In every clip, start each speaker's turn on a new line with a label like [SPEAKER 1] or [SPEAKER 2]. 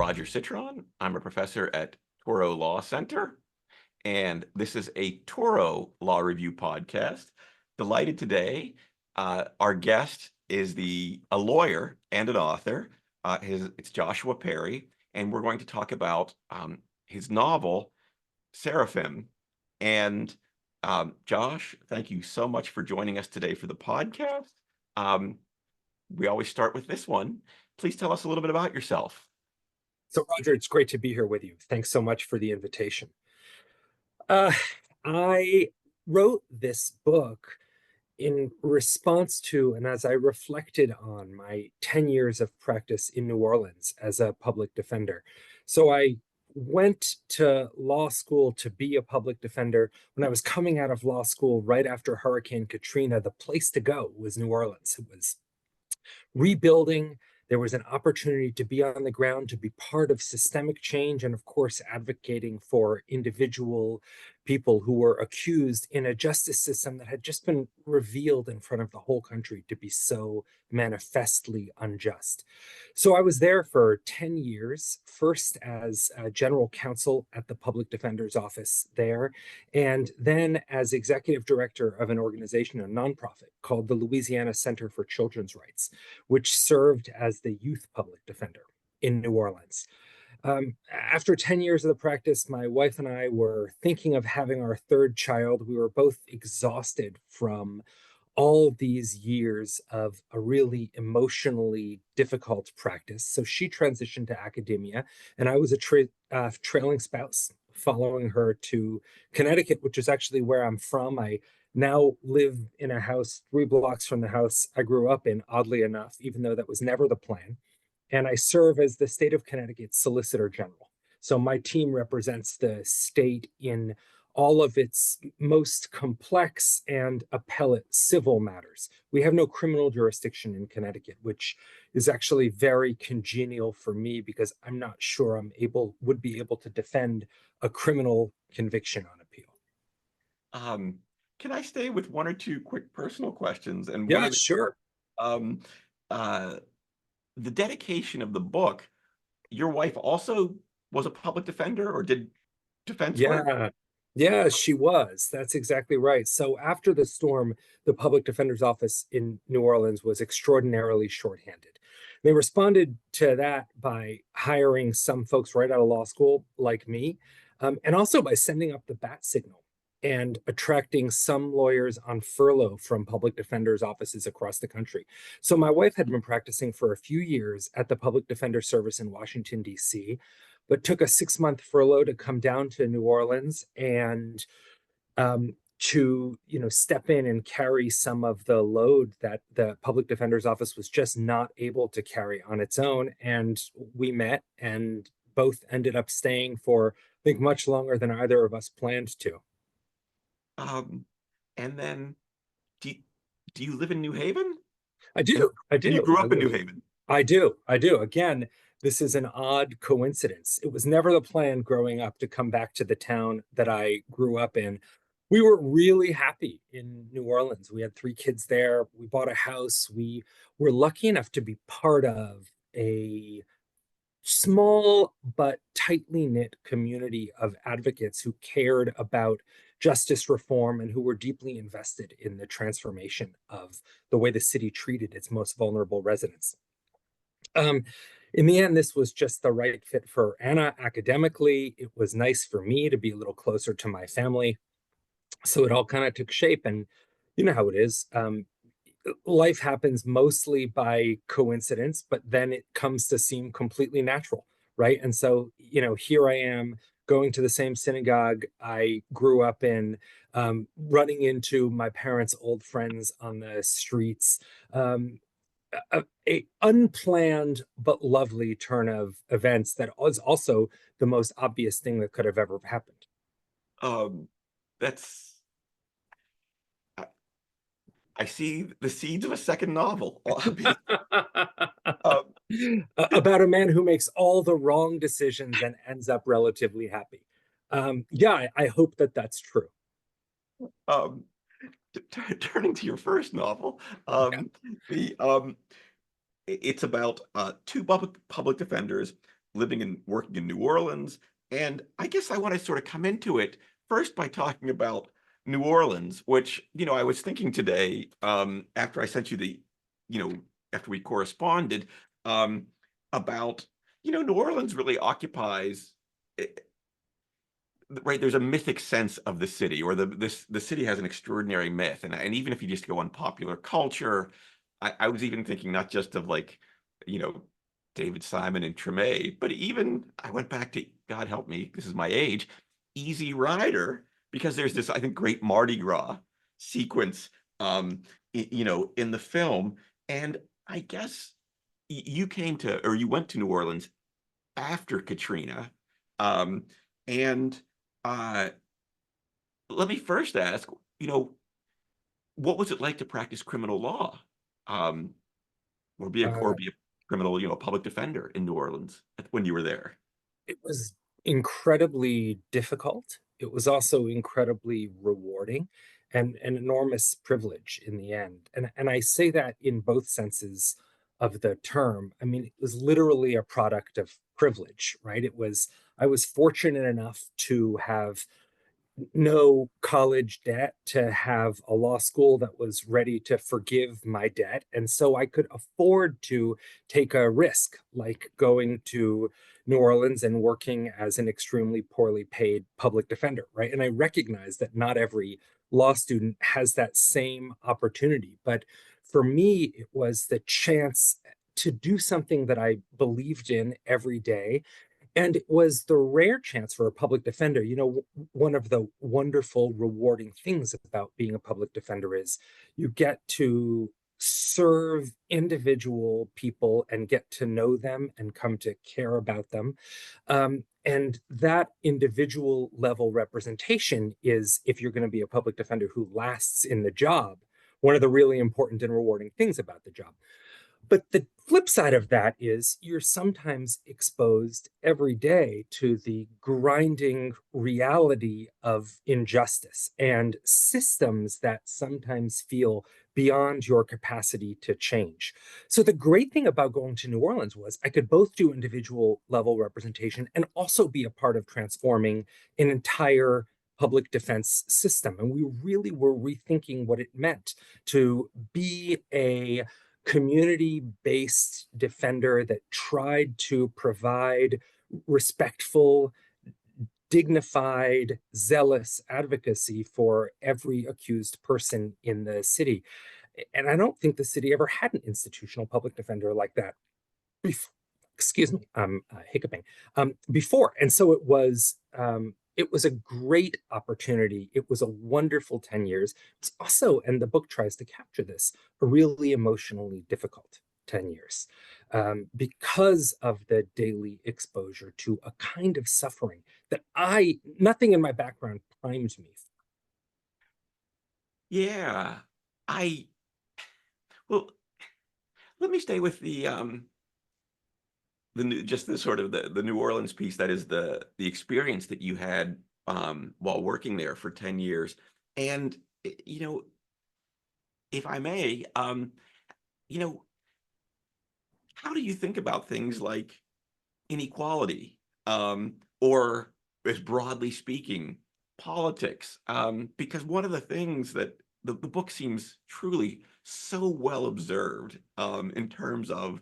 [SPEAKER 1] Rodger Citron. I'm a professor at Toro Law Center, and this is a Toro Law Review podcast. Delighted today. Our guest is a lawyer and an author. It's Joshua Perry, and we're going to talk about his novel, Seraphim. And Josh, thank you so much for joining us today for the podcast. We always start with this one. Please tell us a little bit about yourself.
[SPEAKER 2] So, Roger, it's great to be here with you. Thanks so much for the invitation. I wrote this book in response to, and as I reflected on my 10 years of practice in New Orleans as a public defender. So I went to law school to be a public defender. When I was coming out of law school right after Hurricane Katrina, the place to go was New Orleans. It was rebuilding. There was an opportunity to be on the ground, to be part of systemic change, and of course, advocating for individual people who were accused in a justice system that had just been revealed in front of the whole country to be so manifestly unjust. So I was there for 10 years, first as general counsel at the public defender's office there, and then as executive director of an organization, a nonprofit called the Louisiana Center for Children's Rights, which served as the youth public defender in New Orleans. After 10 years of the practice, my wife and I were thinking of having our third child. We were both exhausted from all these years of a really emotionally difficult practice. So she transitioned to academia, and I was a trailing spouse, following her to Connecticut, which is actually where I'm from. I now live in a house 3 blocks from the house I grew up in, oddly enough, even though that was never the plan. And I serve as the state of Connecticut's Solicitor General. So my team represents the state in all of its most complex and appellate civil matters. We have no criminal jurisdiction in Connecticut, which is actually very congenial for me because I'm not sure would be able to defend a criminal conviction on appeal.
[SPEAKER 1] Can I stay with one or two quick personal questions? And
[SPEAKER 2] yeah, sure.
[SPEAKER 1] The dedication of the book, your wife also was a public defender or did defense work?
[SPEAKER 2] Yeah, she was. That's exactly right. So after the storm, the public defender's office in New Orleans was extraordinarily shorthanded. They responded to that by hiring some folks right out of law school like me, and also by sending up the bat signal and attracting some lawyers on furlough from public defenders' offices across the country. So my wife had been practicing for a few years at the Public Defender Service in Washington, D.C., but took a 6-month furlough to come down to New Orleans and to step in and carry some of the load that the public defender's office was just not able to carry on its own. And we met and both ended up staying for, I think, much longer than either of us planned to.
[SPEAKER 1] And then, do you live in New Haven?
[SPEAKER 2] I do.
[SPEAKER 1] And you grew up in New Haven?
[SPEAKER 2] I do. Again, this is an odd coincidence. It was never the plan growing up to come back to the town that I grew up in. We were really happy in New Orleans. We had 3 kids there. We bought a house. We were lucky enough to be part of a small but tightly knit community of advocates who cared about justice reform and who were deeply invested in the transformation of the way the city treated its most vulnerable residents. In the end, this was just the right fit for Anna academically. It was nice for me to be a little closer to my family. So it all kind of took shape, and you know how it is. Life happens mostly by coincidence, but then it comes to seem completely natural, right? And so, here I am going to the same synagogue I grew up in, running into my parents' old friends on the streets. A unplanned but lovely turn of events that was also the most obvious thing that could have ever happened.
[SPEAKER 1] I see the seeds of a second novel.
[SPEAKER 2] About a man who makes all the wrong decisions and ends up relatively happy. I hope that that's true.
[SPEAKER 1] Turning to your first novel, it's about 2 public defenders living and working in New Orleans. And I guess I want to sort of come into it first by talking about New Orleans, which, I was thinking today, after I sent you after we corresponded, um, about, New Orleans really occupies, eh, right, there's a mythic sense of the city, or the city has an extraordinary myth. And even if you just go on popular culture, I was even thinking not just of like, you know, David Simon and Treme, but even I went back to, God help me, this is my age, Easy Rider, because there's this, I think, great Mardi Gras sequence, in the film. And I guess you came to, or you went to New Orleans after Katrina. Um, and uh, let me first ask, you know, what was it like to practice criminal law, um, or
[SPEAKER 2] Uh,
[SPEAKER 1] be a criminal, public defender in New Orleans when you were there?
[SPEAKER 2] it was incredibly difficult. It was also incredibly rewarding and an enormous privilege in the end. And I say that in both senses of the term. I mean, it was literally a product of privilege, right? I was fortunate enough to have no college debt, to have a law school that was ready to forgive my debt. And so I could afford to take a risk like going to New Orleans and working as an extremely poorly paid public defender, right? And I recognize that not every law student has that same opportunity. But for me, it was the chance to do something that I believed in every day, and it was the rare chance for a public defender. One of the wonderful, rewarding things about being a public defender is you get to serve individual people and get to know them and come to care about them. And that individual level representation is, if you're going to be a public defender who lasts in the job, one of the really important and rewarding things about the job. But the flip side of that is you're sometimes exposed every day to the grinding reality of injustice and systems that sometimes feel beyond your capacity to change. So the great thing about going to New Orleans was I could both do individual level representation and also be a part of transforming an entire public defense system. And we really were rethinking what it meant to be a community-based defender that tried to provide respectful, dignified, zealous advocacy for every accused person in the city. And I don't think the city ever had an institutional public defender like that before. Excuse me, I'm hiccuping. Before. And so it was a great opportunity. It was a wonderful 10 years. It's also, and the book tries to capture this, a really emotionally difficult 10 years, because of the daily exposure to a kind of suffering that nothing in my background primed me.
[SPEAKER 1] Yeah, I well, let me stay with just the sort of the New Orleans piece, that is the experience that you had while working there for 10 years. And you know, if I may, you know, how do you think about things like inequality, or, as broadly speaking, politics? Because one of the things that the book seems truly so well observed, in terms of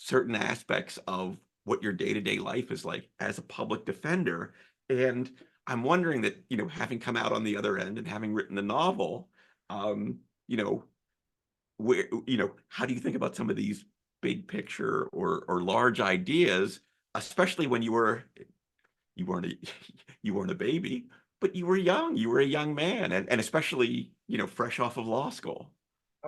[SPEAKER 1] certain aspects of what your day-to-day life is like as a public defender. And I'm wondering that, having come out on the other end and having written the novel, um, you know, how do you think about some of these big picture or large ideas, especially when you weren't a, you weren't a baby, but you were young, you were a young man, and especially, fresh off of law school.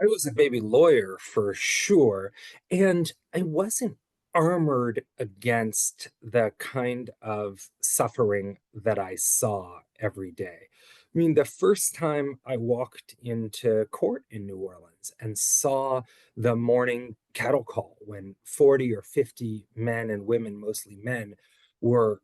[SPEAKER 2] I was a baby lawyer for sure, and I wasn't armored against the kind of suffering that I saw every day. I mean, the first time I walked into court in New Orleans and saw the morning cattle call when 40 or 50 men and women, mostly men, were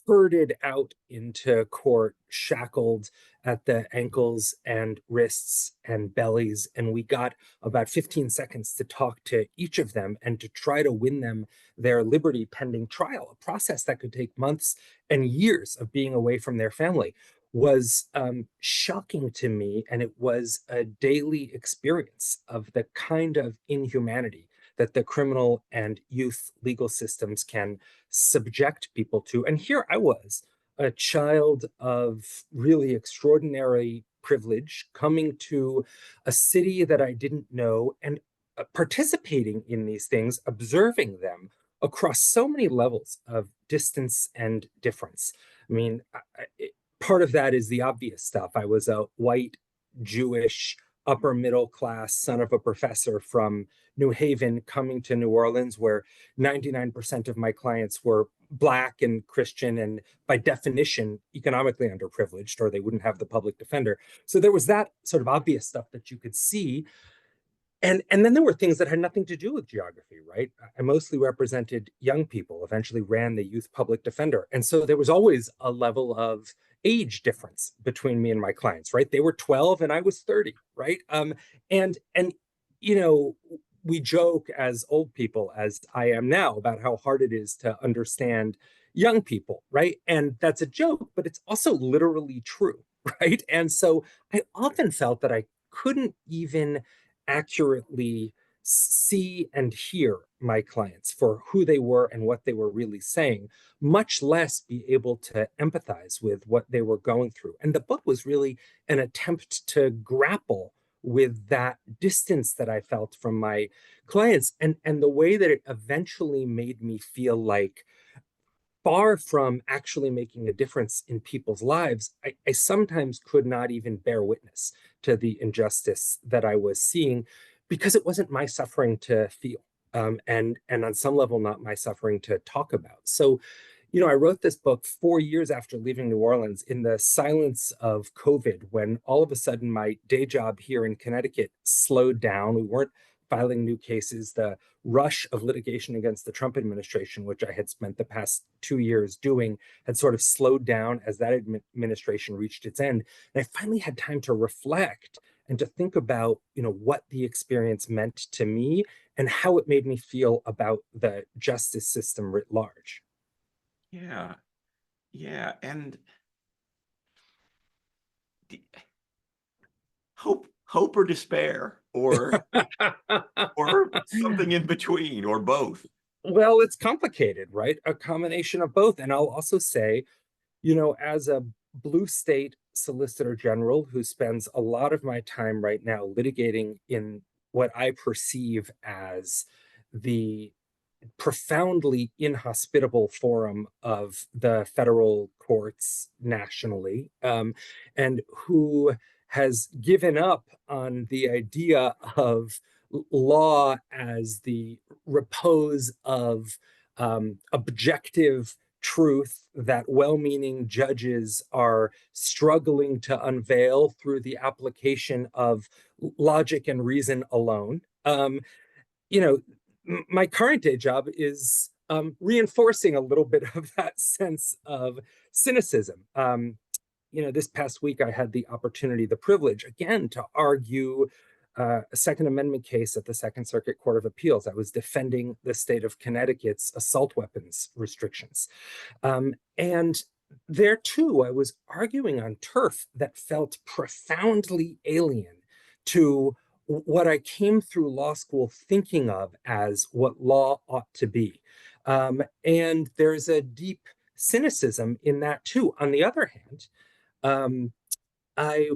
[SPEAKER 2] herded out into court, shackled at the ankles and wrists and bellies. And we got about 15 seconds to talk to each of them and to try to win them their liberty pending trial, a process that could take months and years of being away from their family. Was shocking to me. And it was a daily experience of the kind of inhumanity that the criminal and youth legal systems can subject people to. And here I was, a child of really extraordinary privilege, coming to a city that I didn't know and participating in these things, observing them across so many levels of distance and difference. I mean, part of that is the obvious stuff. I was a white, Jewish, upper middle class son of a professor from New Haven coming to New Orleans, where 99% of my clients were Black and Christian, and by definition, economically underprivileged, or they wouldn't have the public defender. So there was that sort of obvious stuff that you could see. And then there were things that had nothing to do with geography, right? I mostly represented young people, eventually ran the youth public defender. And so there was always a level of age difference between me and my clients, right? They were 12 and I was 30, right? And you know, we joke as old people, as I am now, about how hard it is to understand young people, right? And that's a joke, but it's also literally true, right? And so I often felt that I couldn't even accurately see and hear my clients for who they were and what they were really saying, much less be able to empathize with what they were going through. And the book was really an attempt to grapple with that distance that I felt from my clients, and the way that it eventually made me feel like, far from actually making a difference in people's lives, I sometimes could not even bear witness to the injustice that I was seeing, because it wasn't my suffering to feel, and on some level, not my suffering to talk about. So, you know, I wrote this book 4 years after leaving New Orleans, in the silence of COVID, when all of a sudden my day job here in Connecticut slowed down. We weren't filing new cases. The rush of litigation against the Trump administration, which I had spent the past 2 years doing, had sort of slowed down as that administration reached its end. And I finally had time to reflect and to think about, you know, what the experience meant to me and how it made me feel about the justice system writ large.
[SPEAKER 1] Yeah. Yeah. And the, hope or despair, or something in between, or both.
[SPEAKER 2] Well, it's complicated, right? A combination of both. And I'll also say, you know, as a blue state solicitor general who spends a lot of my time right now litigating in what I perceive as the profoundly inhospitable forum of the federal courts nationally, and who has given up on the idea of law as the repose of objective truth that well-meaning judges are struggling to unveil through the application of logic and reason alone. You know, my current day job is reinforcing a little bit of that sense of cynicism. You know, this past week I had the opportunity, the privilege, again, to argue a Second Amendment case at the Second Circuit Court of Appeals. I was defending the state of Connecticut's assault weapons restrictions. And there too, I was arguing on turf that felt profoundly alien to what I came through law school thinking of as what law ought to be. And there's a deep cynicism in that too. On the other hand, I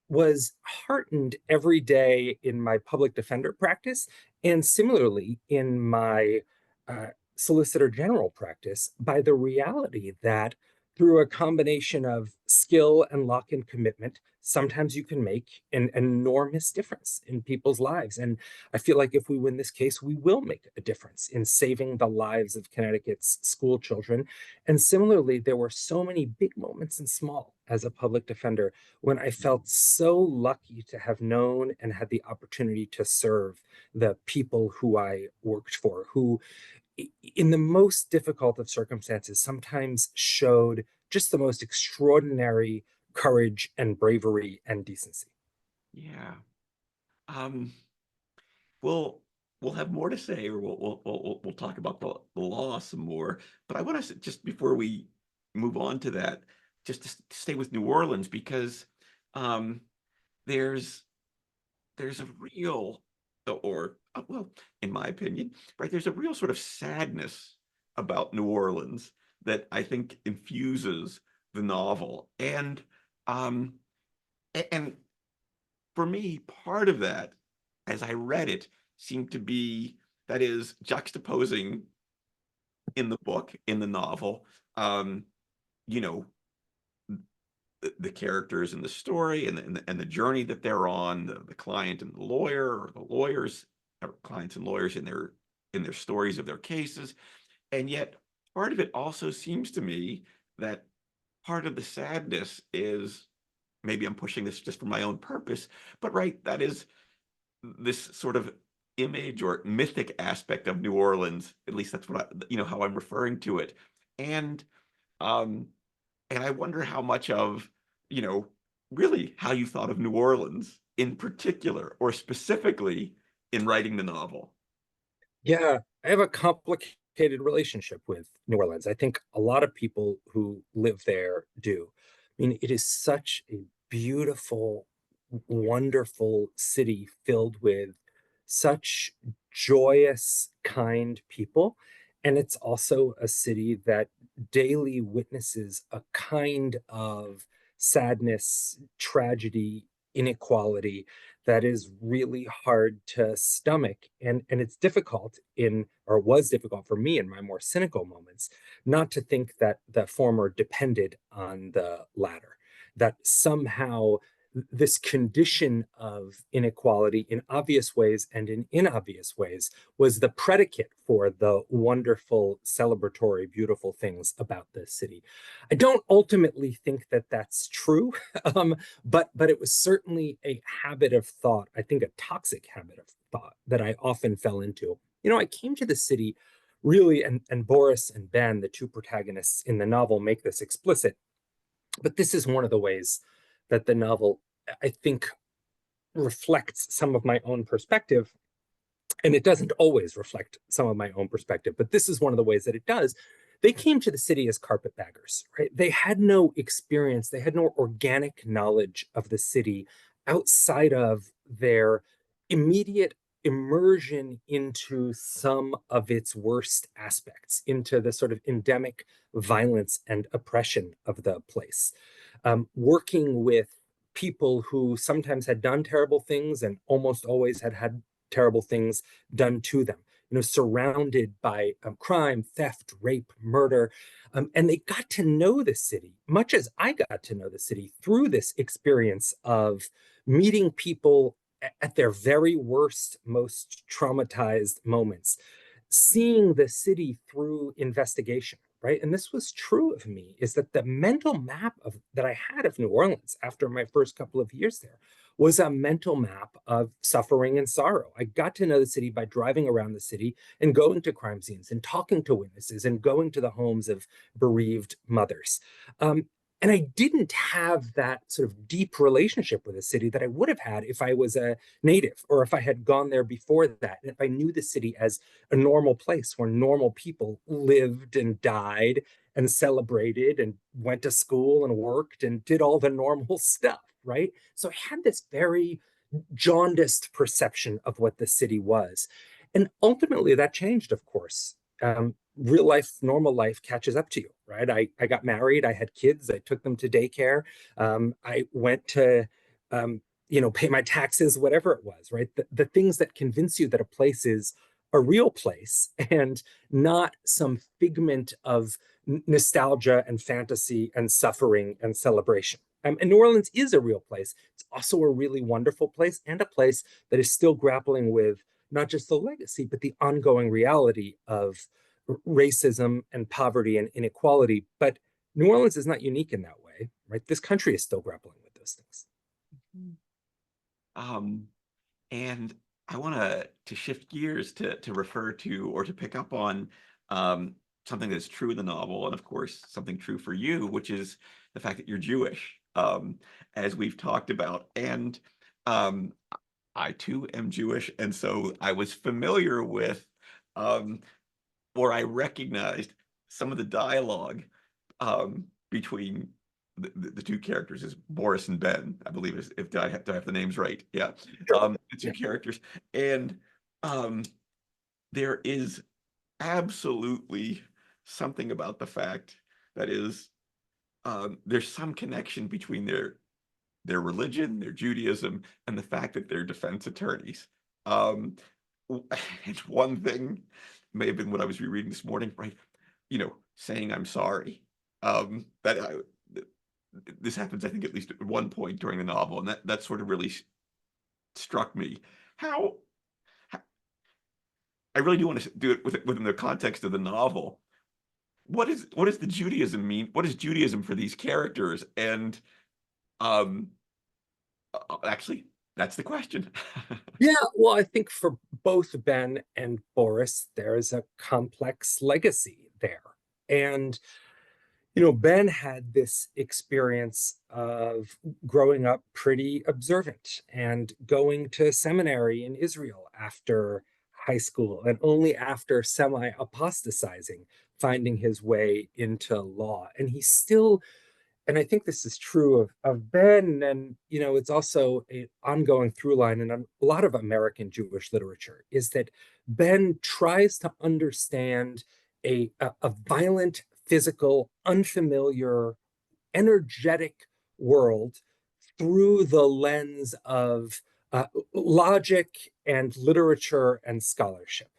[SPEAKER 2] was heartened every day in my public defender practice, and similarly in my solicitor general practice, by the reality that through a combination of skill and luck and commitment, sometimes you can make an enormous difference in people's lives. And I feel like if we win this case, we will make a difference in saving the lives of Connecticut's school children. And similarly, there were so many big moments and small as a public defender when I felt so lucky to have known and had the opportunity to serve the people who I worked for, who in the most difficult of circumstances, sometimes showed just the most extraordinary courage and bravery and decency.
[SPEAKER 1] Yeah. Um, we'll we'll have more to say, or we'll talk about the law some more. But I want to just before we move on to that, just to stay with New Orleans because um, there's there's a real, or well, in my opinion, right, there's a real sort of sadness about New Orleans that I think infuses the novel, um, and for me, part of that, as I read it, seemed to be that is juxtaposing in the book, in the novel, um, you know, the characters in the story and the journey that they're on, the client and the lawyer, or the lawyers, or clients and lawyers in their stories of their cases. And yet part of it also seems to me that part of the sadness is, maybe I'm pushing this just for my own purpose, but right, that is this sort of image or mythic aspect of New Orleans. At least that's what how I'm referring to it. And um, and I wonder how much of, you know, really how you thought of New Orleans in particular, or specifically in writing the novel.
[SPEAKER 2] Yeah, I have a complicated relationship with New Orleans. I think a lot of people who live there do. I mean, it is such a beautiful, wonderful city filled with such joyous, kind people. And it's also a city that daily witnesses a kind of sadness, tragedy, inequality that is really hard to stomach. And it's difficult in, or was difficult for me in my more cynical moments, not to think that the former depended on the latter, that somehow this condition of inequality in obvious ways and in inobvious ways was the predicate for the wonderful, celebratory, beautiful things about the city. I don't ultimately think that that's true, but it was certainly a habit of thought, I think a toxic habit of thought that I often fell into. I came to the city really, and Boris and Ben, the two protagonists in the novel, make this explicit. But this is one of the ways that the novel, I think, reflects some of my own perspective. And it doesn't always reflect some of my own perspective, but this is one of the ways that it does. They came to the city as carpetbaggers, right? They had no experience, they had no organic knowledge of the city outside of their immediate immersion into some of its worst aspects, into the sort of endemic violence and oppression of the place. Working with people who sometimes had done terrible things and almost always had terrible things done to them, surrounded by crime, theft, rape, murder. And they got to know the city, much as I got to know the city through this experience of meeting people at their very worst, most traumatized moments, seeing the city through investigation, right? And this was true of me, is that the mental map that I had of New Orleans after my first couple of years there was a mental map of suffering and sorrow. I got to know the city by driving around the city and going to crime scenes and talking to witnesses and going to the homes of bereaved mothers. And I didn't have that sort of deep relationship with the city that I would have had if I was a native, or if I had gone there before that, and if I knew the city as a normal place where normal people lived and died and celebrated and went to school and worked and did all the normal stuff, right? So I had this very jaundiced perception of what the city was. And ultimately that changed, of course. Real life, normal life catches up to you, right? I got married, I had kids, I took them to daycare. I went to, pay my taxes, whatever it was, right? The things that convince you that a place is a real place and not some figment of nostalgia and fantasy and suffering and celebration. And New Orleans is a real place. It's also a really wonderful place, and a place that is still grappling with not just the legacy, but the ongoing reality of racism and poverty and inequality. But New Orleans is not unique in that way, right? This country is still grappling with those things.
[SPEAKER 1] Um, and I want to shift gears to refer to or to pick up on something that's true in the novel, and of course something true for you, which is the fact that you're Jewish, as we've talked about. And um, I too am Jewish, and so I was familiar with, um, or I recognized some of the dialogue between the two characters, is Boris and Ben, I believe, is, if do I have the names right? Yeah.
[SPEAKER 2] Sure.
[SPEAKER 1] The two
[SPEAKER 2] Yeah.
[SPEAKER 1] characters. And um, there is absolutely something about the fact that is, there's some connection between their religion, their Judaism, and the fact that they're defense attorneys. Um, and one thing may have been what I was rereading this morning, right? Saying I'm sorry. That this happens, I think, at least at one point during the novel, and that sort of really struck me. How I really do want to do it within the context of the novel. What does the Judaism mean? What is Judaism for these characters? And um, actually, that's the question.
[SPEAKER 2] Yeah, well, I think for both Ben and Boris, there's a complex legacy there. And, Ben had this experience of growing up pretty observant and going to seminary in Israel after high school, and only after semi apostatizing, finding his way into law. And he still, and I think this is true of Ben, and it's also an ongoing through line in a lot of American Jewish literature, is that Ben tries to understand a violent, physical, unfamiliar, energetic world through the lens of logic and literature and scholarship.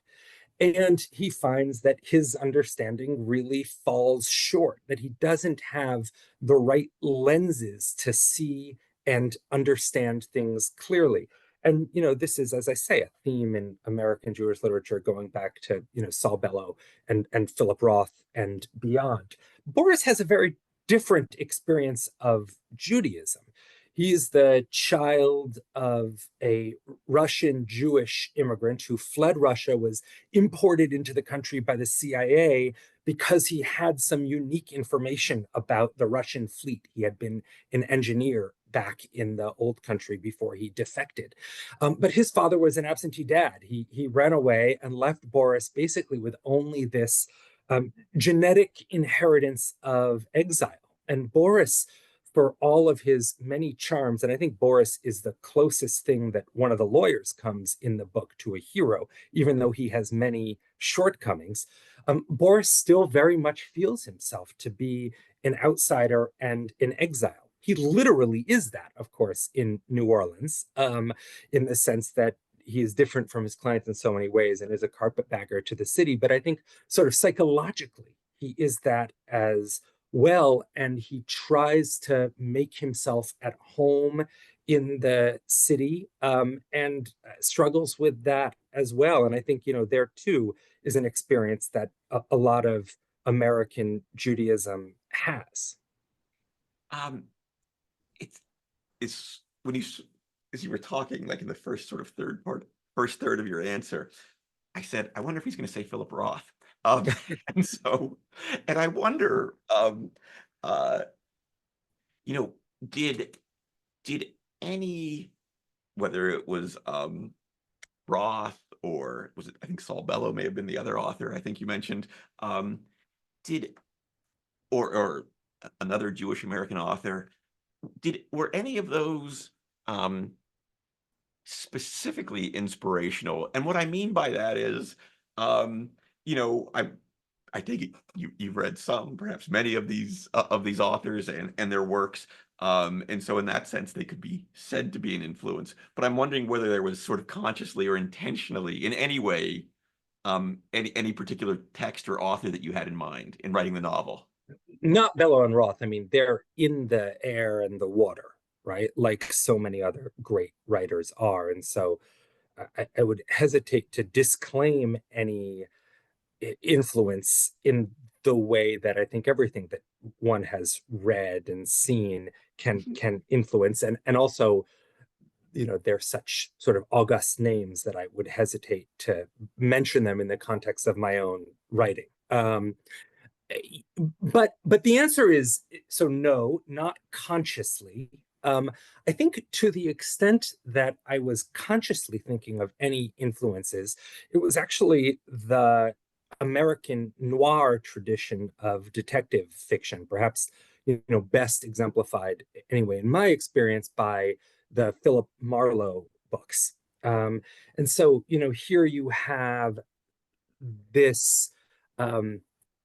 [SPEAKER 2] And he finds that his understanding really falls short, that he doesn't have the right lenses to see and understand things clearly. And, this is, as I say, a theme in American Jewish literature going back to, Saul Bellow and Philip Roth and beyond. Boris has a very different experience of Judaism. He's the child of a Russian Jewish immigrant who fled Russia, was imported into the country by the CIA because he had some unique information about the Russian fleet. He had been an engineer back in the old country before he defected. But his father was an absentee dad. He ran away and left Boris basically with only this genetic inheritance of exile. And Boris, for all of his many charms, and I think Boris is the closest thing that one of the lawyers comes in the book to a hero, even though he has many shortcomings. Boris still very much feels himself to be an outsider and an exile. He literally is that, of course, in New Orleans, in the sense that he is different from his clients in so many ways and is a carpetbagger to the city. But I think sort of psychologically, he is that as well. And he tries to make himself at home in the city, and struggles with that as well. And I think, there too is an experience that a lot of American Judaism has.
[SPEAKER 1] um, it's it's when as you were talking, like in the first third of your answer, I said, I wonder if he's going to say Philip Roth. Um, and so, and I wonder, uh, you know, did did any, whether it was Roth, or was it, I think Saul Bellow may have been the other author I think you mentioned, um, did or another Jewish American author, were any of those um, specifically inspirational? And what I mean by that is, um, you know, I take it you've read some, perhaps many of these authors and their works. And so in that sense, they could be said to be an influence. But I'm wondering whether there was sort of consciously or intentionally in any way, any particular text or author that you had in mind in writing the novel.
[SPEAKER 2] Not Bellow and Roth. I mean, they're in the air and the water, right? Like so many other great writers are. And so I would hesitate to disclaim any influence in the way that I think everything that one has read and seen can influence. And also they're such sort of august names that I would hesitate to mention them in the context of my own writing. But the answer is so no, not consciously. I think to the extent that I was consciously thinking of any influences, it was actually the American noir tradition of detective fiction, perhaps best exemplified anyway in my experience by the Philip Marlowe books. And so here you have this um,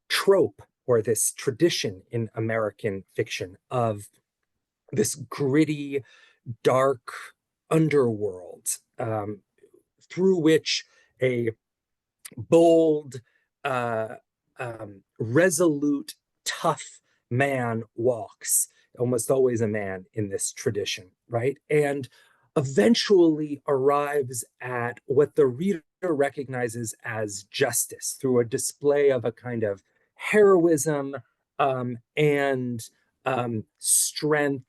[SPEAKER 2] trope or this tradition in American fiction of this gritty, dark underworld through which a bold, uh, resolute, tough man walks, almost always a man in this tradition, right? And eventually arrives at what the reader recognizes as justice through a display of a kind of heroism and strength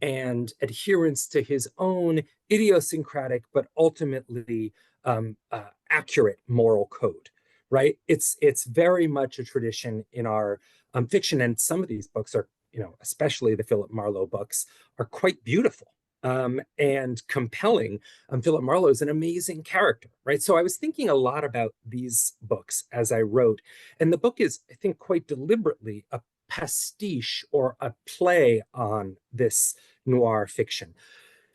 [SPEAKER 2] and adherence to his own idiosyncratic but ultimately accurate moral code, right? It's very much a tradition in our fiction, and some of these books are, especially the Philip Marlowe books, are quite beautiful and compelling. Philip Marlowe is an amazing character, right? So I was thinking a lot about these books as I wrote, and the book is, I think, quite deliberately a pastiche or a play on this noir fiction.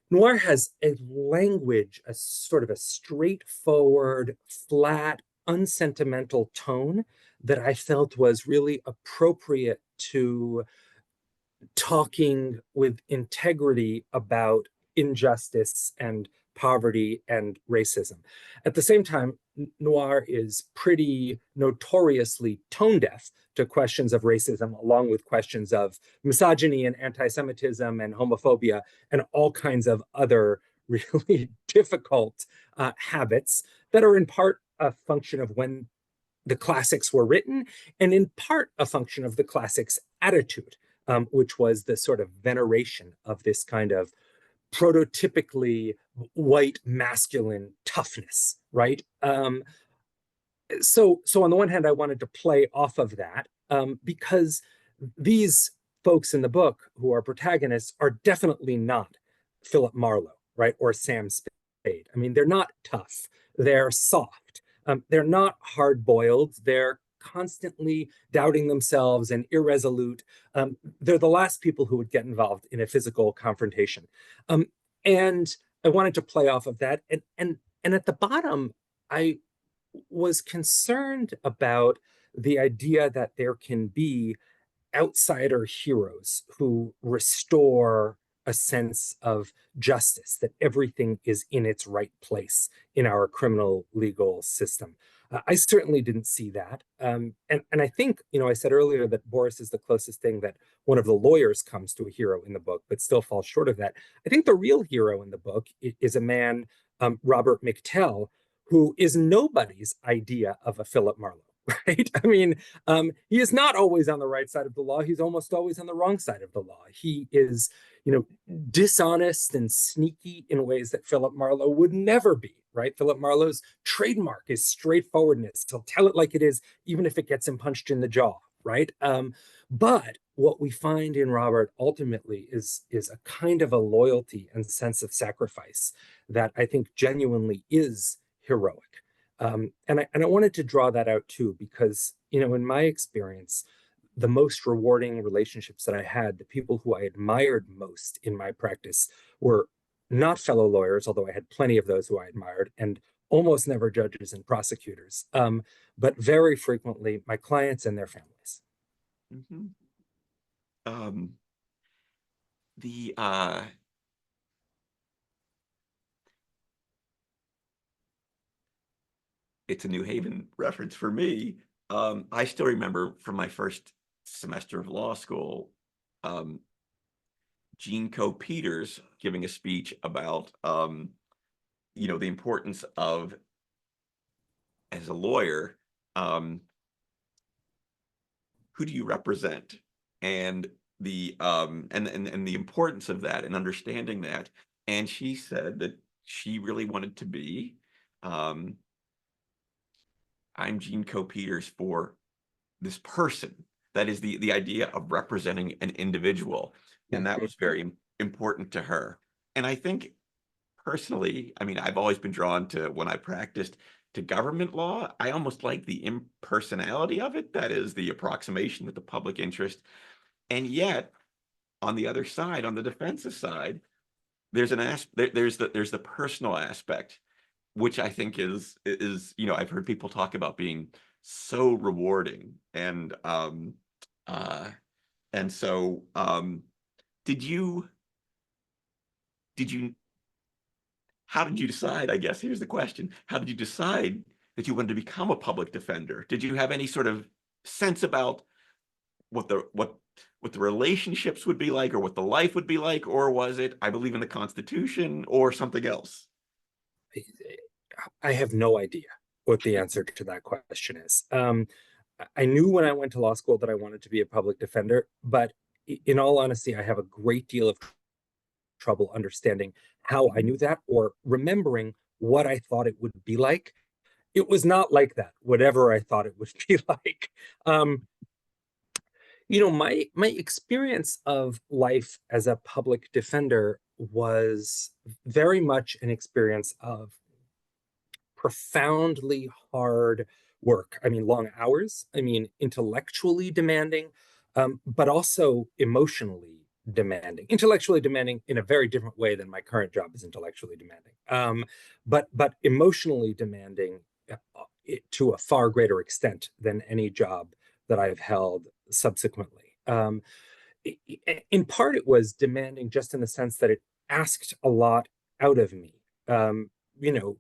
[SPEAKER 2] Noir has a language, a sort of a straightforward, flat, unsentimental tone that I felt was really appropriate to talking with integrity about injustice and poverty and racism. At the same time, noir is pretty notoriously tone deaf to questions of racism, along with questions of misogyny and anti-Semitism and homophobia and all kinds of other really difficult habits that are in part a function of when the classics were written, and in part a function of the classics' attitude, which was the sort of veneration of this kind of prototypically white masculine toughness, right? So on the one hand, I wanted to play off of that because these folks in the book who are protagonists are definitely not Philip Marlowe, right, or Sam Spade. I mean, they're not tough. They're soft. They're not hard-boiled. They're constantly doubting themselves and irresolute. They're the last people who would get involved in a physical confrontation. And I wanted to play off of that. And at the bottom, I was concerned about the idea that there can be outsider heroes who restore a sense of justice, that everything is in its right place in our criminal legal system. I certainly didn't see that. And I think, I said earlier that Boris is the closest thing that one of the lawyers comes to a hero in the book, but still falls short of that. I think the real hero in the book is a man, Robert McTell, who is nobody's idea of a Philip Marlowe. Right? I mean, he is not always on the right side of the law. He's almost always on the wrong side of the law. He is, dishonest and sneaky in ways that Philip Marlowe would never be, right? Philip Marlowe's trademark is straightforwardness. He'll tell it like it is, even if it gets him punched in the jaw, right? But what we find in Robert ultimately is a kind of a loyalty and sense of sacrifice that I think genuinely is heroic. And I wanted to draw that out too, because, in my experience, the most rewarding relationships that I had, the people who I admired most in my practice were not fellow lawyers, although I had plenty of those who I admired, and almost never judges and prosecutors, but very frequently my clients and their families.
[SPEAKER 1] Mm-hmm. The it's a New Haven reference for me. I still remember from my first semester of law school, Gene Co. Peters giving a speech about, the importance of, as a lawyer, who do you represent, and the and the importance of that, and understanding that And she said that she really wanted to be, um, I'm Gene Co-Peters for this person. That is the idea of representing an individual. And that was very important to her. And I think personally, I mean, I've always been drawn to, when I practiced, to government law. I almost like the impersonality of it. That is the approximation with the public interest. And yet, on the other side, on the defensive side, there's there's the personal aspect, which I think is, you know, I've heard people talk about being so rewarding. Uh and so did you did you how did you decide, I guess here's the question, how did you decide that you wanted to become a public defender? Did you have any sort of sense about what the relationships would be like, or what the life would be like, or was it, I believe in the Constitution, or something else?
[SPEAKER 2] I have no idea what the answer to that question is. I knew when I went to law school that I wanted to be a public defender, but in all honesty, I have a great deal of trouble understanding how I knew that or remembering what I thought it would be like. It was not like that, whatever I thought it would be like. My experience of life as a public defender was very much an experience of profoundly hard work. I mean, long hours. I mean, intellectually demanding, but also emotionally demanding. Intellectually demanding in a very different way than my current job is intellectually demanding. But emotionally demanding to a far greater extent than any job that I've held subsequently. In part, it was demanding just in the sense that it asked a lot out of me. You know,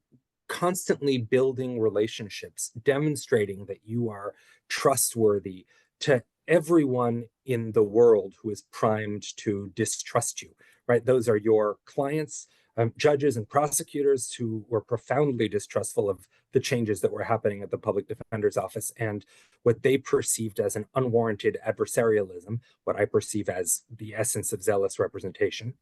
[SPEAKER 2] constantly building relationships, demonstrating that you are trustworthy to everyone in the world who is primed to distrust you, right? Those are your clients, judges and prosecutors who were profoundly distrustful of the changes that were happening at the public defender's office and what they perceived as an unwarranted adversarialism, what I perceive as the essence of zealous representation.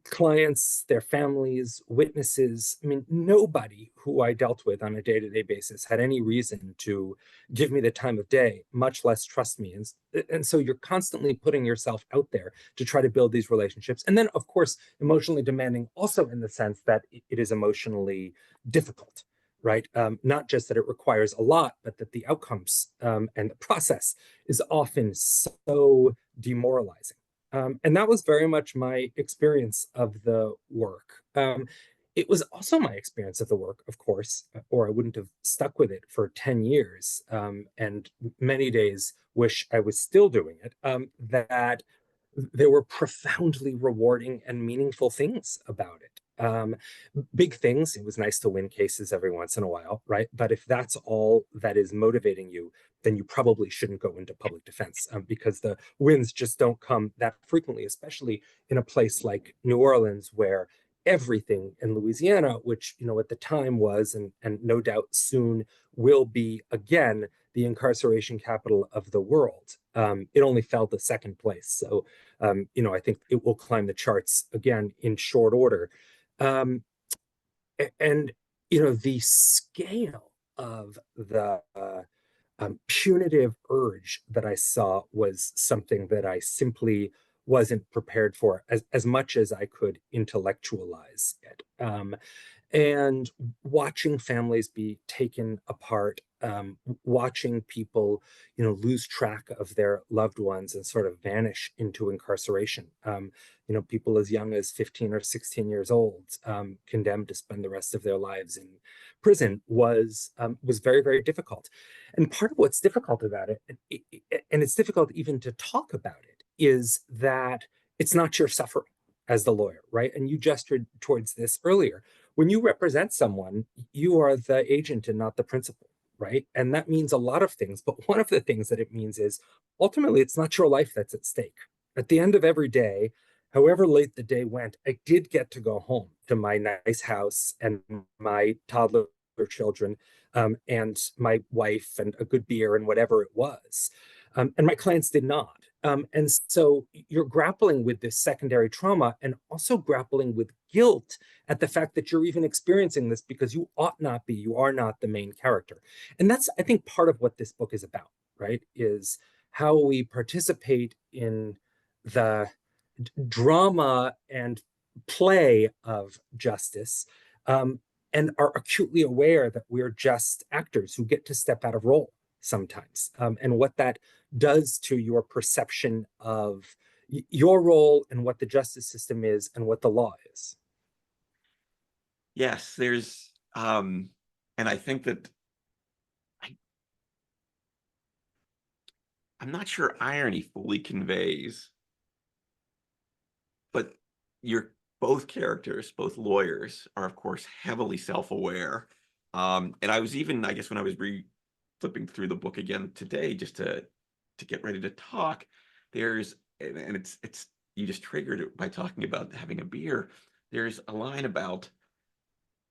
[SPEAKER 2] Clients, their families, witnesses. I mean, nobody who I dealt with on a day-to-day basis had any reason to give me the time of day, much less trust me. And so you're constantly putting yourself out there to try to build these relationships. And then, of course, emotionally demanding also in the sense that it is emotionally difficult, right? Not just that it requires a lot, but that the outcomes and the process is often so demoralizing. And that was very much my experience of the work. It was also my experience of the work, of course, or I wouldn't have stuck with it for 10 years and many days wish I was still doing it, that there were profoundly rewarding and meaningful things about it. Big things. It was nice to win cases every once in a while, right? But if that's all that is motivating you, then you probably shouldn't go into public defense because the wins just don't come that frequently, especially in a place like New Orleans, where everything in Louisiana, which at the time was and no doubt soon will be again the incarceration capital of the world. It only fell to second place, so I think it will climb the charts again in short order. Um, and the scale of the punitive urge that I saw was something that I simply wasn't prepared for as much as I could intellectualize it. And watching families be taken apart, watching people, lose track of their loved ones and sort of vanish into incarceration. People as young as 15 or 16 years old, condemned to spend the rest of their lives in prison was very, very difficult. And part of what's difficult about it, and it's difficult even to talk about it, is that it's not your suffering as the lawyer, right? And you gestured towards this earlier. When you represent someone, you are the agent and not the principal, right? And that means a lot of things. But one of the things that it means is ultimately it's not your life that's at stake. At the end of every day, however late the day went, I did get to go home to my nice house and my toddler children and my wife and a good beer and whatever it was. And my clients did not. And so you're grappling with this secondary trauma and also grappling with guilt at the fact that you're even experiencing this because you ought not be, you are not the main character. And that's, I think, part of what this book is about, right? Is how we participate in the drama and play of justice, and are acutely aware that we're just actors who get to step out of role sometimes, and what that does to your perception of your role and what the justice system is and what the law is.
[SPEAKER 1] Yes, there's and I think that I'm not sure irony fully conveys, but you're both characters, both lawyers, are of course heavily self-aware. And I was even, I guess, when I was flipping through the book again today, just to get ready to talk, there's and it's you just triggered it by talking about having a beer. There's a line about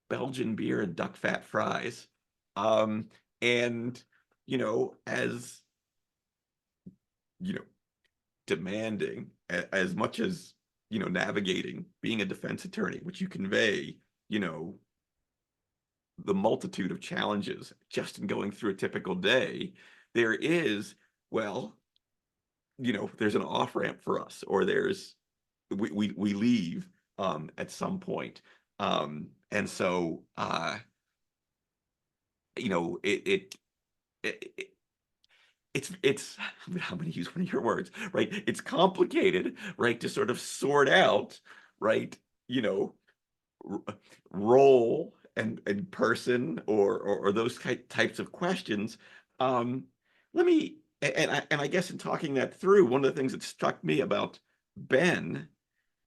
[SPEAKER 1] Belgian beer and duck fat fries. And as you know, demanding as much as navigating being a defense attorney, which you convey, the multitude of challenges just in going through a typical day. There is, well, there's an off ramp for us, or we leave at some point. And so it's I'm going to use one of your words, right? It's complicated, right, to sort of sort out, right, role and person, or those types of questions. Let me and I guess in talking that through, one of the things that struck me about Ben,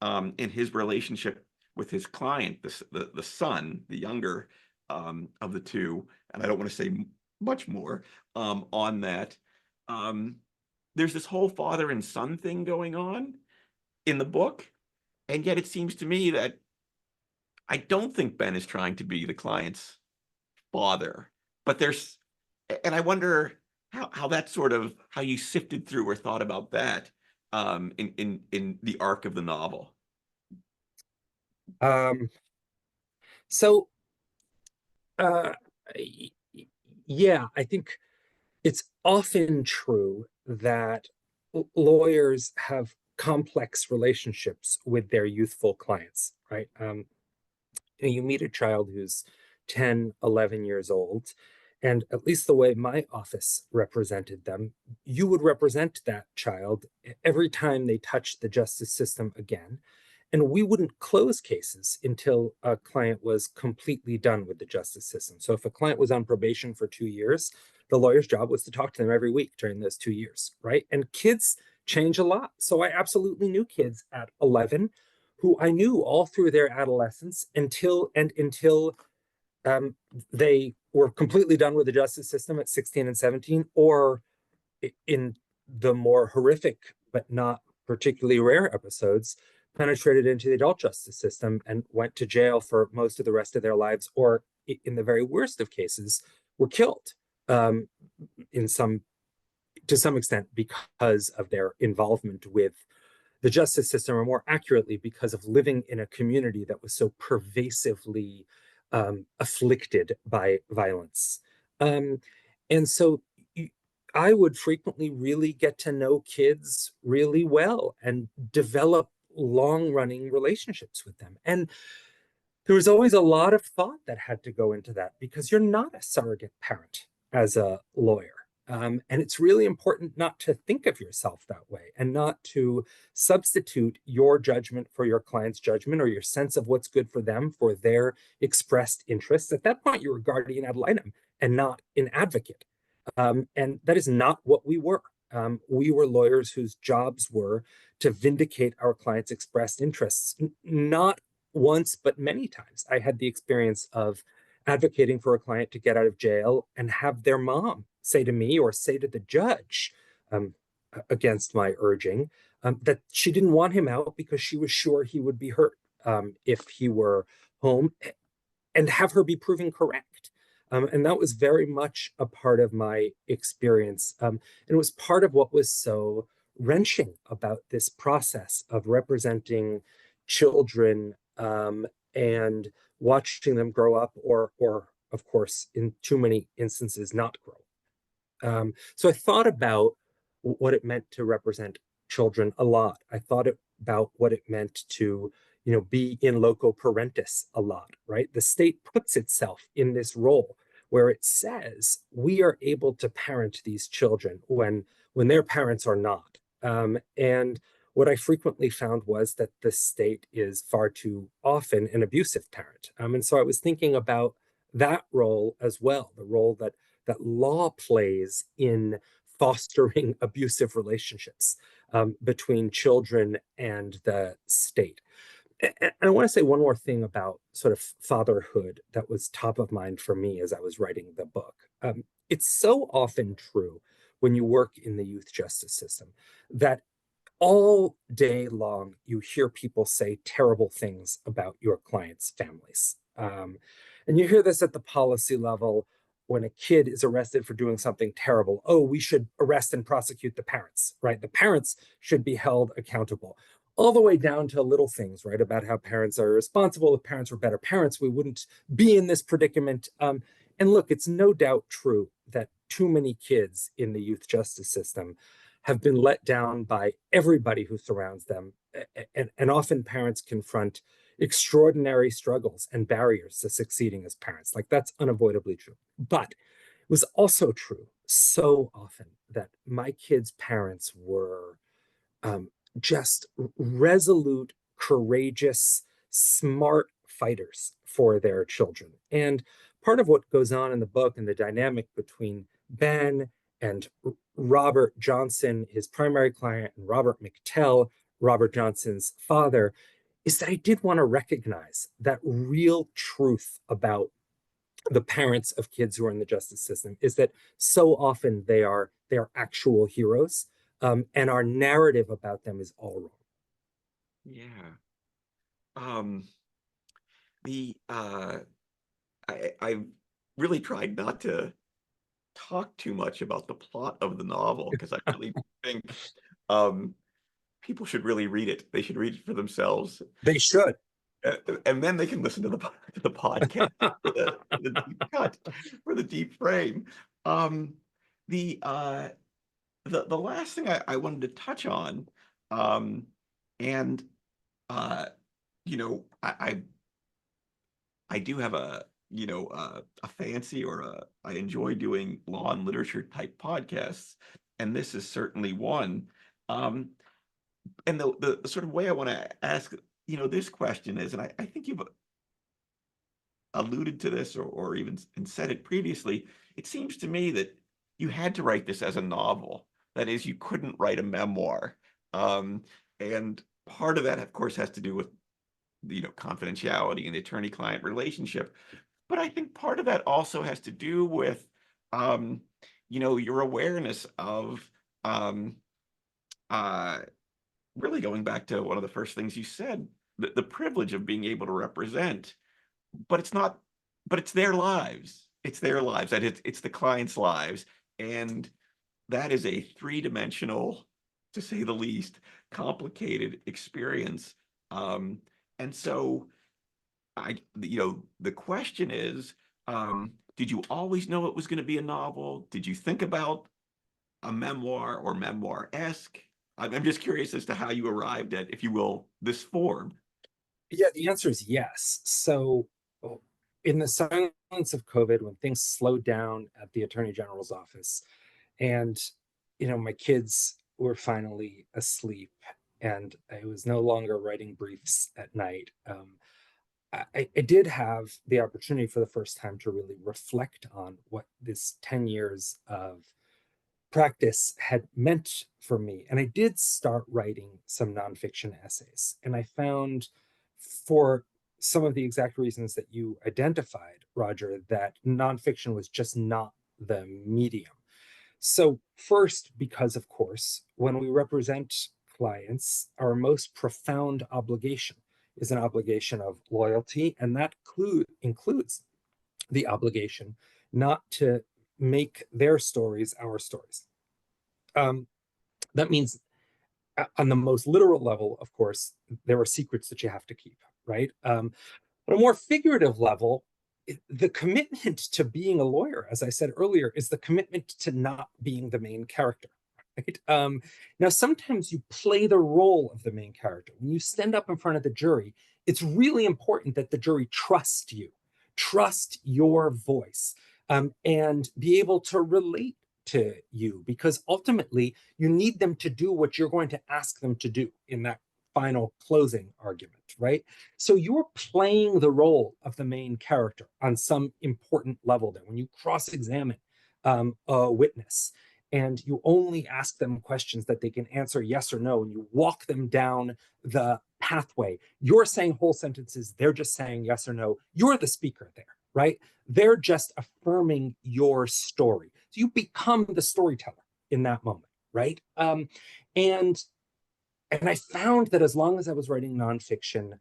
[SPEAKER 1] in his relationship with his client, the son, the younger of the two, and I don't want to say much more on that. There's this whole father and son thing going on in the book, and yet it seems to me that I don't think Ben is trying to be the client's father, but and I wonder how that sort of, how you sifted through or thought about that in the arc of the novel.
[SPEAKER 2] Um, so, uh, yeah, I think it's often true that lawyers have complex relationships with their youthful clients, right? You meet a child who's 10, 11 years old, and at least the way my office represented them, you would represent that child every time they touched the justice system again. And we wouldn't close cases until a client was completely done with the justice system. So if a client was on probation for 2 years, the lawyer's job was to talk to them every week during those 2 years, right? And kids change a lot. So I absolutely knew kids at 11 who I knew all through their adolescence until they were completely done with the justice system at 16 and 17, or in the more horrific but not particularly rare episodes, penetrated into the adult justice system and went to jail for most of the rest of their lives, or in the very worst of cases, were killed, um, in some to some extent because of their involvement with the justice system, or more accurately, because of living in a community that was so pervasively afflicted by violence. Um, and so I would frequently really get to know kids really well and develop long running relationships with them. And there was always a lot of thought that had to go into that because you're not a surrogate parent as a lawyer. And it's really important not to think of yourself that way and not to substitute your judgment for your client's judgment, or your sense of what's good for them for their expressed interests. At that point, you're a guardian ad litem and not an advocate. And that is not what we were. We were lawyers whose jobs were to vindicate our clients' expressed interests, not once, but many times. I had the experience of advocating for a client to get out of jail and have their mom say to me or say to the judge, um, against my urging, that she didn't want him out because she was sure he would be hurt if he were home, and have her be proven correct. And that was very much a part of my experience. And it was part of what was so wrenching about this process of representing children, and watching them grow up, or of course, in too many instances, not grow. So I thought about what it meant to represent children a lot. I thought about what it meant to, be in loco parentis a lot, right? The state puts itself in this role where it says we are able to parent these children when their parents are not. And what I frequently found was that the state is far too often an abusive parent. And so I was thinking about that role as well, the role that law plays in fostering abusive relationships, between children and the state. And I want to say one more thing about sort of fatherhood that was top of mind for me as I was writing the book. It's so often true when you work in the youth justice system that all day long you hear people say terrible things about your clients' families. And you hear this at the policy level when a kid is arrested for doing something terrible. Oh, we should arrest and prosecute the parents, right? The parents should be held accountable. All the way down to little things, right? About how parents are irresponsible. If parents were better parents, we wouldn't be in this predicament. And look, it's no doubt true that too many kids in the youth justice system have been let down by everybody who surrounds them. And often parents confront extraordinary struggles and barriers to succeeding as parents. Like, that's unavoidably true. But it was also true so often that my kids' parents were, just resolute, courageous, smart fighters for their children. And part of what goes on in the book and the dynamic between Ben and Robert Johnson, his primary client, and Robert McTell, Robert Johnson's father, is that I did want to recognize that real truth about the parents of kids who are in the justice system is that so often they are actual heroes, and our narrative about them is all wrong.
[SPEAKER 1] Yeah. Um, the I really tried not to talk too much about the plot of the novel because I really think um people should really read it. They should read it for themselves.
[SPEAKER 2] They should.
[SPEAKER 1] And then they can listen to the podcast for the deep cut, for the deep frame. Um, the the last thing I wanted to touch on, um, and uh, I do have a fancy or I enjoy doing law and literature type podcasts, and this is certainly one. Um, and the sort of way I want to ask this question is, and I think you've alluded to this or even said it previously. It seems to me that you had to write this as a novel. That is, you couldn't write a memoir. Um, and part of that, of course, has to do with confidentiality and the attorney-client relationship. But I think part of that also has to do with your awareness of um, uh, really going back to one of the first things you said, the privilege of being able to represent. But it's not, but it's their lives. It's their lives. That it's the client's lives. And that is a three-dimensional, to say the least, complicated experience. Um, and so the question is, did you always know it was going to be a novel? Did you think about a memoir or memoir-esque? I'm just curious as to how you arrived at, if you will, this form.
[SPEAKER 2] Yeah, the answer is yes. So, in the silence of COVID, when things slowed down at the Attorney General's office, and my kids were finally asleep, and I was no longer writing briefs at night, I did have the opportunity for the first time to really reflect on what this 10 years of practice had meant for me. And I did start writing some nonfiction essays. And I found, for some of the exact reasons that you identified, Roger, that nonfiction was just not the medium. So, first, because of course, when we represent clients, our most profound obligation is an obligation of loyalty, and that includes the obligation not to make their stories our stories. Um, that means on the most literal level, of course, there are secrets that you have to keep, right? On a more figurative level, the commitment to being a lawyer, as I said earlier, is the commitment to not being the main character. Right? Now, sometimes you play the role of the main character. When you stand up in front of the jury, it's really important that the jury trust you, trust your voice, and be able to relate to you, because ultimately you need them to do what you're going to ask them to do in that final closing argument, right? So you're playing the role of the main character on some important level there. When you cross-examine a witness and you only ask them questions that they can answer yes or no, and you walk them down the pathway, you're saying whole sentences, they're just saying yes or no. You're the speaker there, right? They're just affirming your story. So you become the storyteller in that moment, right? And I found that as long as I was writing nonfiction,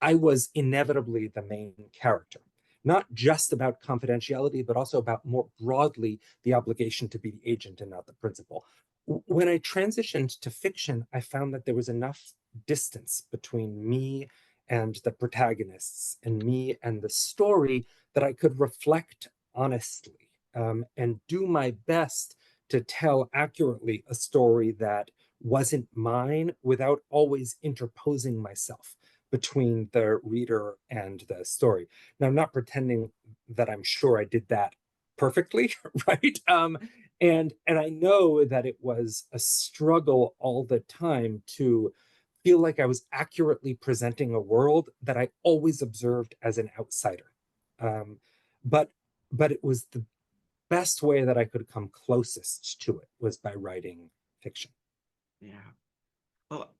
[SPEAKER 2] I was inevitably the main character, not just about confidentiality, but also about more broadly the obligation to be the agent and not the principal. When I transitioned to fiction, I found that there was enough distance between me and the protagonists and me and the story that I could reflect honestly, and do my best to tell accurately a story that wasn't mine without always interposing myself between the reader and the story. Now, I'm not pretending that I'm sure I did that perfectly, right? And I know that it was a struggle all the time to feel like I was accurately presenting a world that I always observed as an outsider. Um, but but it was the best way that I could come closest to it was by writing fiction.
[SPEAKER 1] Yeah. Well,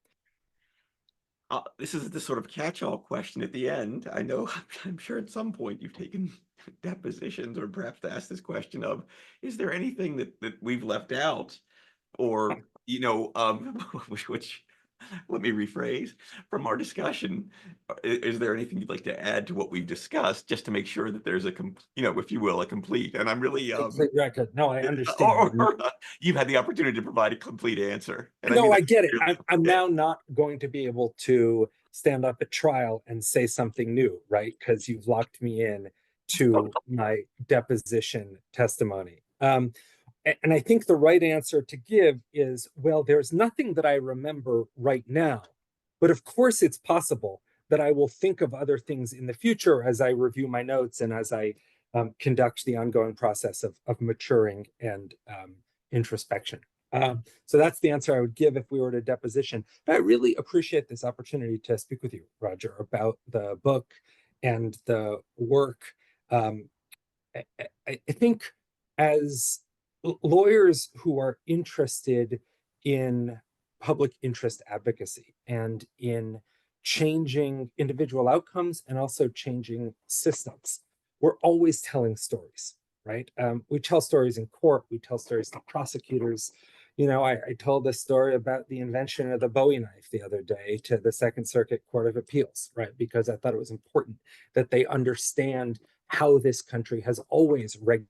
[SPEAKER 1] this is the sort of catch-all question at the end. I know, I'm sure at some point you've taken depositions or perhaps to ask this question of, is there anything that we've left out or, which let me rephrase from our discussion. Is there anything you'd like to add to what we've discussed just to make sure that there's a, if you will, a complete, and I'm really,
[SPEAKER 2] Complete record. No, I understand.
[SPEAKER 1] or you've had the opportunity to provide a complete answer. And I
[SPEAKER 2] No,
[SPEAKER 1] mean,
[SPEAKER 2] I get it. I'm
[SPEAKER 1] yeah.
[SPEAKER 2] now not going to be able to stand up at trial and say something new, right? Because you've locked me in to my deposition testimony. And I think the right answer to give is, well, there's nothing that I remember right now, but of course it's possible that I will think of other things in the future as I review my notes and as I conduct the ongoing process of maturing and introspection. So that's the answer I would give if we were to deposition. But I really appreciate this opportunity to speak with you, Rodger, about the book and the work. I think as lawyers who are interested in public interest advocacy and in changing individual outcomes and also changing systems, we're always telling stories, right? We tell stories in court, we tell stories to prosecutors. I told this story about the invention of the Bowie knife the other day to the Second Circuit Court of Appeals, right? Because I thought it was important that they understand how this country has always regulated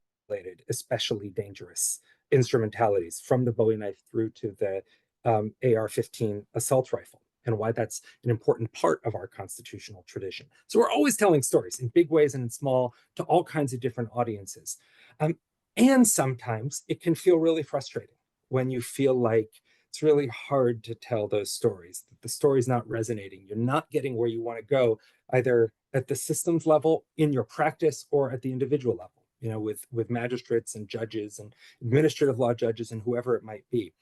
[SPEAKER 2] especially dangerous instrumentalities, from the Bowie knife through to the AR-15 assault rifle, and why that's an important part of our constitutional tradition. So we're always telling stories in big ways and in small to all kinds of different audiences. And sometimes it can feel really frustrating when you feel like it's really hard to tell those stories, that the story's not resonating. You're not getting where you want to go, either at the systems level in your practice or at the individual level, with magistrates and judges and administrative law judges and whoever it might be.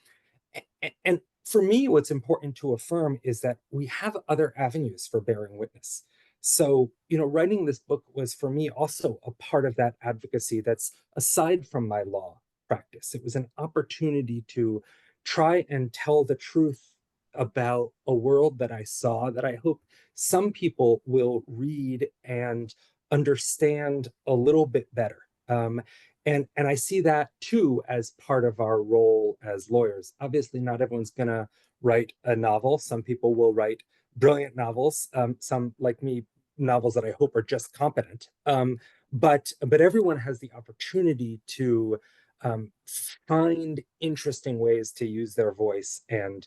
[SPEAKER 2] And for me, what's important to affirm is that we have other avenues for bearing witness. So, writing this book was for me also a part of that advocacy that's aside from my law practice. It was an opportunity to try and tell the truth about a world that I saw that I hope some people will read and understand a little bit better. And I see that too as part of our role as lawyers. Obviously, not everyone's going to write a novel. Some people will write brilliant novels. Some, like me, novels that I hope are just competent. But everyone has the opportunity to find interesting ways to use their voice and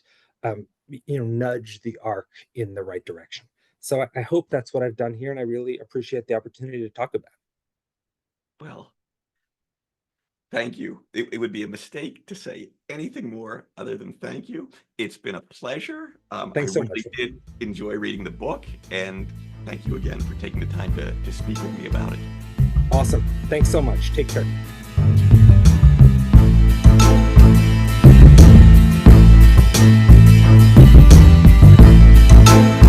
[SPEAKER 2] nudge the arc in the right direction. So I hope that's what I've done here, and I really appreciate the opportunity to talk about it.
[SPEAKER 1] Well, thank you. It would be a mistake to say anything more other than thank you. It's been a pleasure. I
[SPEAKER 2] Thanks so
[SPEAKER 1] really
[SPEAKER 2] much.
[SPEAKER 1] did enjoy reading the book, and thank you again for taking the time to speak with me about it.
[SPEAKER 2] Awesome. Thanks so much. Take care.